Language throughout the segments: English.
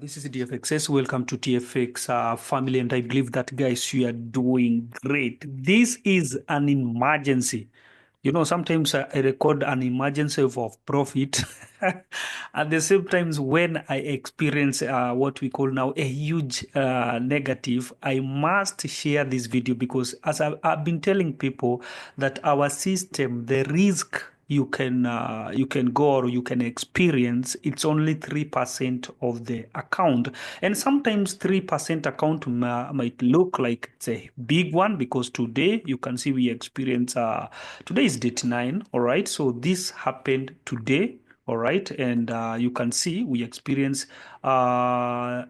This is DFXS. Welcome to TFX family, and I believe that guys, you are doing great. This is an emergency. Sometimes I record an emergency of profit. At the same times, when I experience what we call now a huge negative, I must share this video because as I've been telling people that our system, the risk you can go or you can experience, it's only 3% of the account. And sometimes 3% account might look like it's a big one, because today you can see we experience today is date 9. All right, so this happened today. All right, and you can see we experience the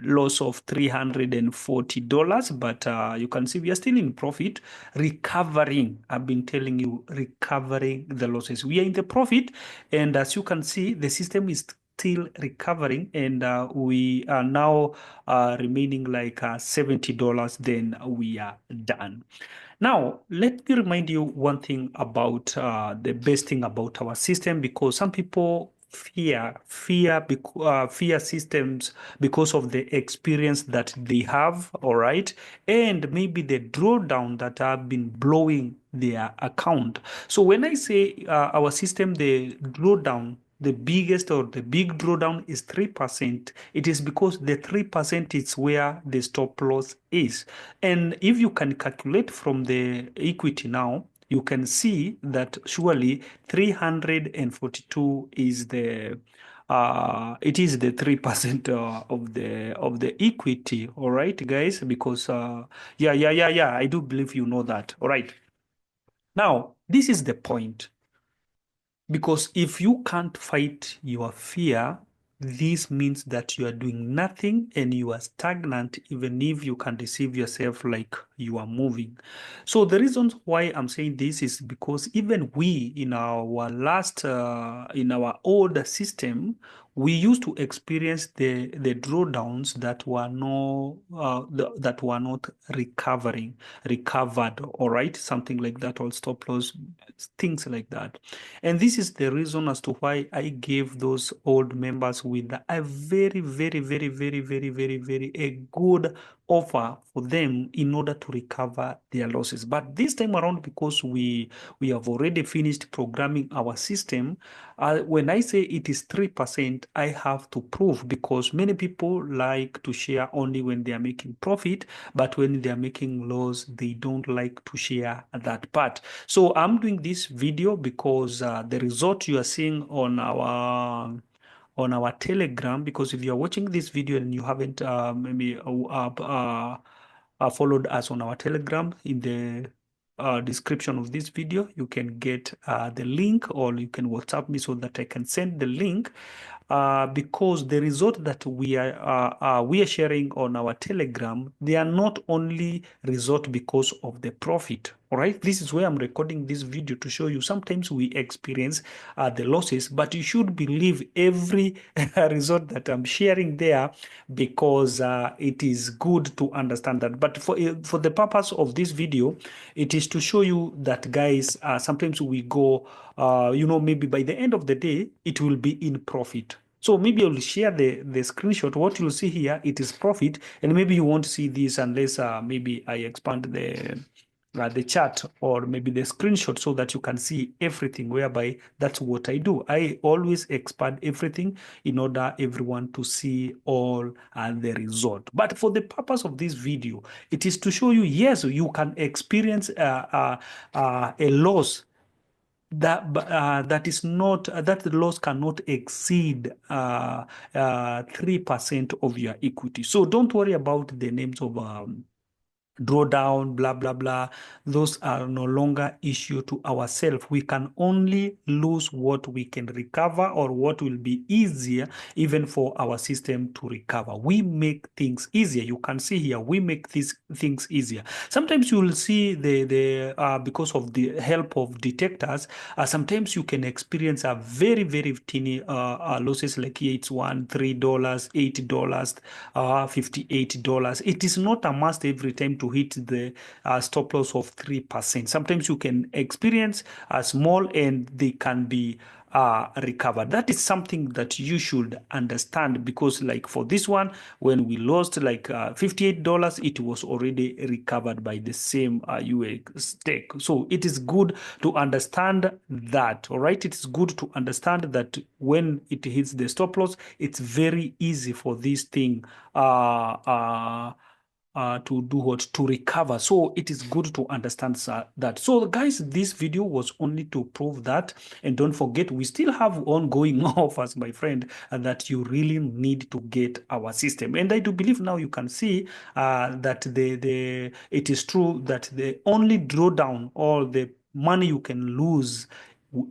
loss of $340, but you can see we are still in profit, recovering. I've been telling you, recovering the losses. We are in the profit, and as you can see, the system is still recovering, and we are now remaining like $70. Then we are done. Now, let me remind you one thing about the best thing about our system, because some people fear systems because of the experience that they have, all right, and maybe the drawdown that have been blowing their account. So when I say our system, the drawdown, the biggest or the big drawdown is 3%. It is because the 3% is where the stop loss is. And if you can calculate from the equity now, you can see that surely 342 is the it is the 3% of the equity. All right, guys, because yeah, I do believe you know that. All right. Now, this is the point. Because if you can't fight your fear, this means that you are doing nothing and you are stagnant, even if you can deceive yourself like you are moving. So the reasons why I'm saying this is because even we in our old system, we used to experience the drawdowns that were that were not recovered, all right, something like that, or stop loss, things like that. And this is the reason as to why I gave those old members with a very, very, very, very, very, very, very a good offer for them in order to recover their losses. But this time around, because we have already finished programming our system, when I say it is 3%, I have to prove, because many people like to share only when they are making profit, but when they are making loss, they don't like to share that part. So I'm doing this video because the result you are seeing on our Telegram, because if you are watching this video and you haven't maybe followed us on our Telegram, in the description of this video, you can get the link, or you can WhatsApp me so that I can send the link. Because the result that we are sharing on our Telegram, they are not only result because of the profit. All right, this is where I'm recording this video to show you. Sometimes we experience the losses, but you should believe every result that I'm sharing there, because it is good to understand that. But for the purpose of this video, it is to show you that, guys, sometimes we go, maybe by the end of the day, it will be in profit. So maybe I'll share the screenshot. What you'll see here, it is profit, and maybe you won't see this unless maybe I expand the chart, or maybe the screenshot, so that you can see everything, whereby that's what I do. I always expand everything in order everyone to see all the result. But for the purpose of this video, it is to show you, yes, you can experience a loss that is not that the loss cannot exceed 3% of your equity. So don't worry about the names of drawdown, blah, blah, blah. Those are no longer issue to ourselves. We can only lose what we can recover, or what will be easier even for our system to recover. We make things easier. You can see here, we make these things easier. Sometimes you will see because of the help of detectors, sometimes you can experience a very, very tiny losses, like here it's $3, $8, $58. It is not a must every time to hit the stop loss of 3%. Sometimes you can experience a small and they can be recovered. That is something that you should understand, because like for this one, when we lost like $58, it was already recovered by the same UX stake. So it is good to understand that. All right, it is good to understand that when it hits the stop loss, it's very easy for this thing to do what? To recover. So it is good to understand that. So guys, this video was only to prove that. And don't forget, we still have ongoing offers, my friend, that you really need to get our system. And I do believe now you can see that it is true that the only drawdown or the money you can lose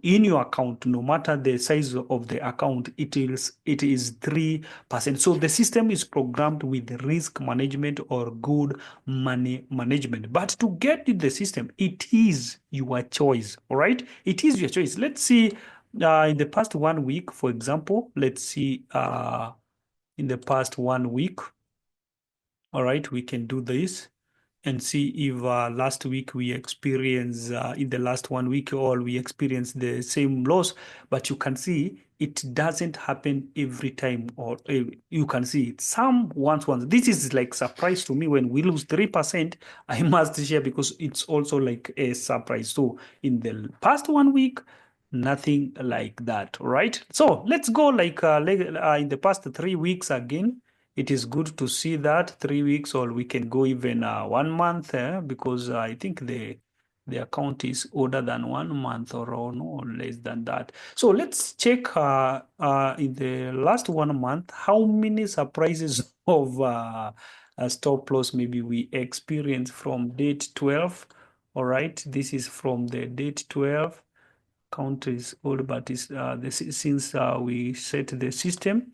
in your account, no matter the size of the account, it is 3%. So the system is programmed with risk management or good money management. But to get in the system, it is your choice. All right, it is your choice. Let's see in the past 1 week, for example. Let's see in the past 1 week. All right, we can do this and see if last week we experienced, in the last 1 week, or we experienced the same loss. But you can see it doesn't happen every time, or you can see it some once. This is like surprise to me when we lose 3%. I must share, because it's also like a surprise. So in the past 1 week, nothing like that, right? So let's go like in the past 3 weeks again. It is good to see that 3 weeks, or we can go even 1 month, because I think the account is older than 1 month, or no less than that. So let's check in the last 1 month how many surprises of stop loss maybe we experienced from date 12. All right, this is from the date 12. Count is old, but since we set the system,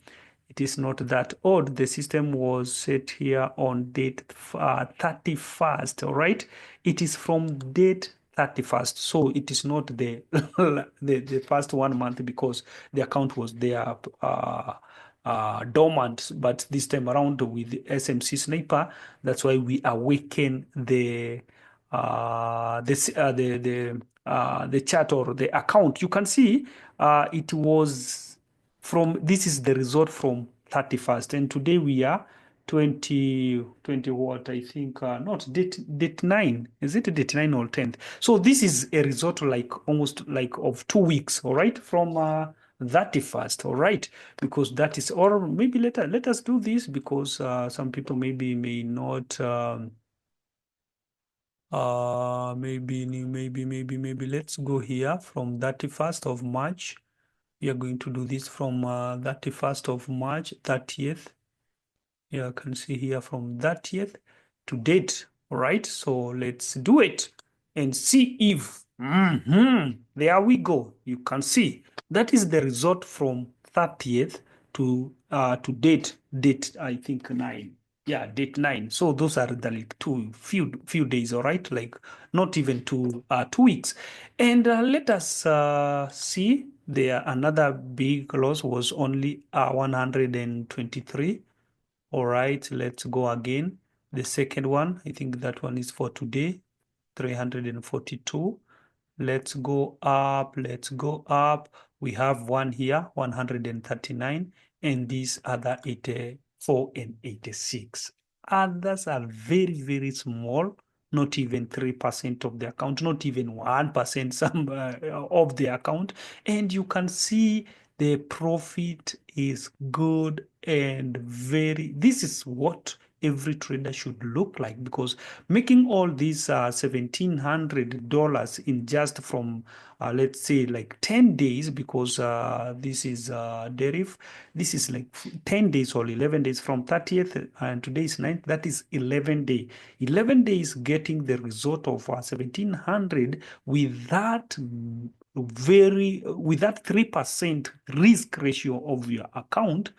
it is not that old. The system was set here on date 31st. All right, it is from date 31st, so it is not the the first 1 month, because the account was there dormant. But this time around with the SMC sniper, that's why we awaken the chart or the account. You can see it was from, this is the result from 31st, and today we are 20 what, I think, not date 9. Is it date 9 or 10th? So this is a result like almost like of 2 weeks, all right, from 31st, all right, because that is, or maybe let us do this, because some people may not maybe let's go here from 31st of March. We are going to do this from 31st of March, 30th. Yeah, I can see here from 30th to date. All right, so let's do it and see if there we go. You can see that is the result from 30th to date I think 9. Yeah, date 9. So those are the like few days, all right, like not even 2 weeks. And let us see, there another big loss was only 123. All right, let's go again. The second one, I think that one is for today, 342. Let's go up, let's go up. We have one here, 139, and these other 84 and 86. Others are very, very small, not even 3% of the account, not even 1% some of the account. And you can see the profit is good and this is what every trader should look like, because making all these $1,700 in just from let's say like 10 days, because this is DERIV, this is like 10 days or 11 days from 30th, and today is 9th, that is 11 days getting the result of 1,700 with that with that 3% risk ratio of your account.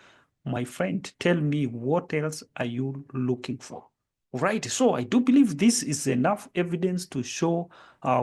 My friend, tell me, what else are you looking for? Right. So I do believe this is enough evidence to show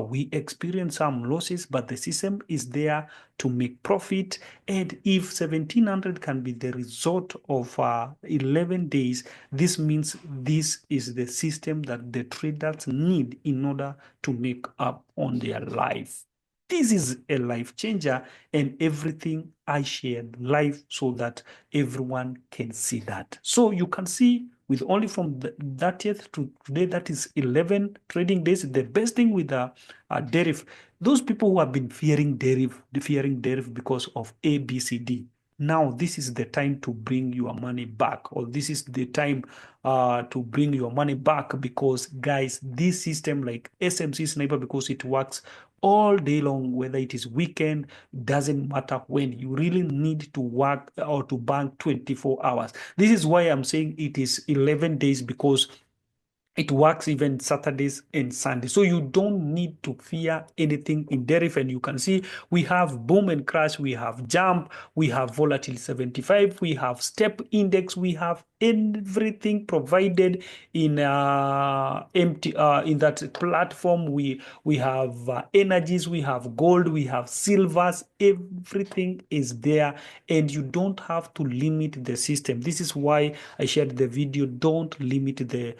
we experience some losses, but the system is there to make profit. And if 1700 can be the result of 11 days, this means this is the system that the traders need in order to make up on their life. This is a life changer, and everything I shared live so that everyone can see that. So you can see with only from the 30th to today, that is 11 trading days. The best thing with DERIV, those people who have been fearing DERIV because of A, B, C, D. Now, this is the time to bring your money back, or this is the time to bring your money back because, guys, this system like SMC Sniper, because it works all day long, whether it is weekend, doesn't matter when. You really need to work or to bank 24 hours. This is why I'm saying it is 11 days, because it works even Saturdays and Sundays. So you don't need to fear anything in DERIV. And you can see we have boom and crash, we have jump, we have volatility 75, we have step index, we have everything provided in in that platform. We have energies, we have gold, we have silvers, everything is there, and you don't have to limit the system. This is why I shared the video. Don't limit the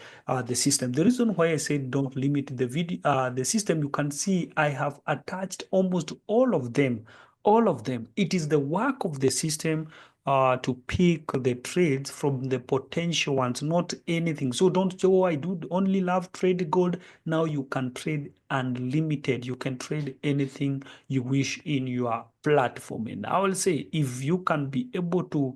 system. The reason why I said don't limit the video, the system, you can see I have attached almost all of them. All of them. It is the work of the system to pick the trades from the potential ones, not anything. So don't say, oh, I do only love trade gold. Now you can trade unlimited. You can trade anything you wish in your platform. And I will say, if you can be able to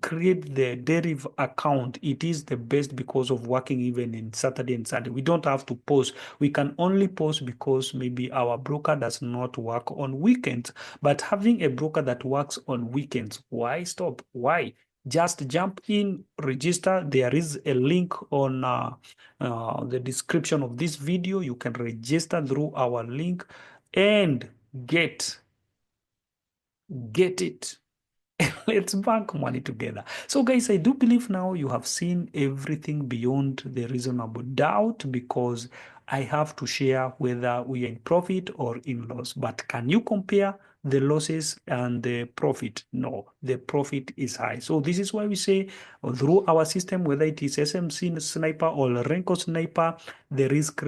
create the DERIV account, it is the best because of working even in Saturday and Sunday. We don't have to post. We can only post because maybe our broker does not work on weekends. But having a broker that works on weekends, why stop? Why? Just jump in, register. There is a link on the description of this video. You can register through our link and get it. Let's bank money together. So, guys, I do believe now you have seen everything beyond the reasonable doubt, because I have to share whether we are in profit or in loss. But can you compare the losses and the profit? No, the profit is high. So this is why we say through our system, whether it is SMC Sniper or Renko Sniper, the risk,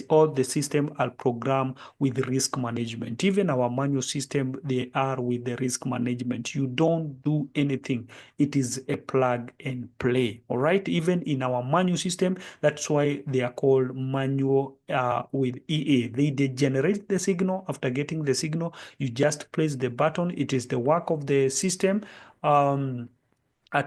all the system are programmed with risk management. Even our manual system, they are with the risk management. You don't do anything. It is a plug and play. All right. Even in our manual system, that's why they are called manual with EA. They generate the signal. After getting the signal, you just place the button. It is the work of the system.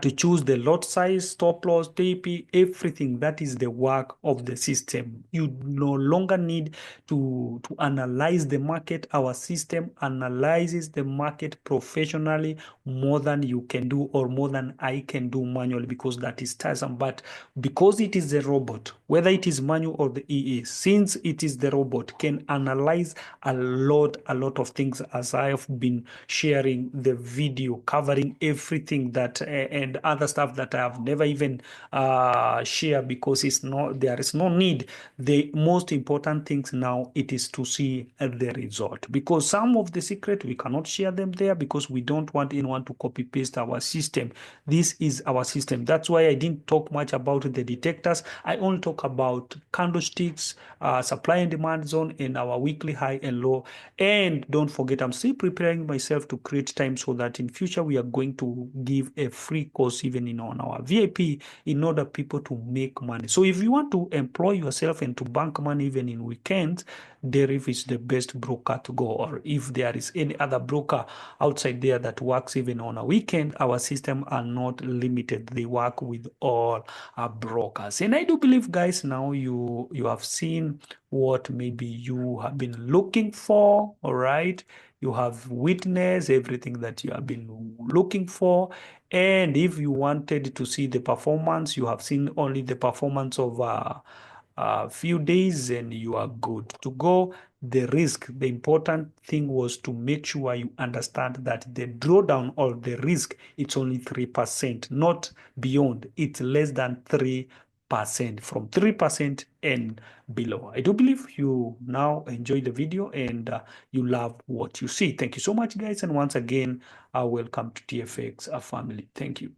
To choose the lot size, stop loss, TP, everything. That is the work of the system. You no longer need to analyze the market. Our system analyzes the market professionally more than you can do, or more than I can do manually, because that is tiresome. But because it is a robot, whether it is manual or the EA, since it is the robot, can analyze a lot of things, as I have been sharing the video covering everything that and other stuff that I have never even shared, because there is no need. The most important things now, it is to see the result, because some of the secret we cannot share them there, because we don't want anyone to copy paste our system. This is our system. That's why I didn't talk much about the detectors. I only talk about candlesticks, supply and demand zone, and our weekly high and low. And don't forget, I'm still preparing myself to create time, so that in future we are going to give a free course even on our VIP, in order people to make money. So if you want to employ yourself and to bank money even in weekends, DERIV is the best broker to go. Or if there is any other broker outside there that works even on a weekend, our system are not limited. They work with all our brokers. And I do believe, guys, now you have seen what maybe you have been looking for. All right, you have witnessed everything that you have been looking for. And if you wanted to see the performance, you have seen only the performance of a few days, and you are good to go. The risk, the important thing was to make sure you understand that the drawdown or the risk, it's only 3%, not beyond. It's less than 3%. from 3% and below. I do believe you now enjoy the video and you love what you see. Thank you so much, guys. And once again, welcome to TFX family. Thank you.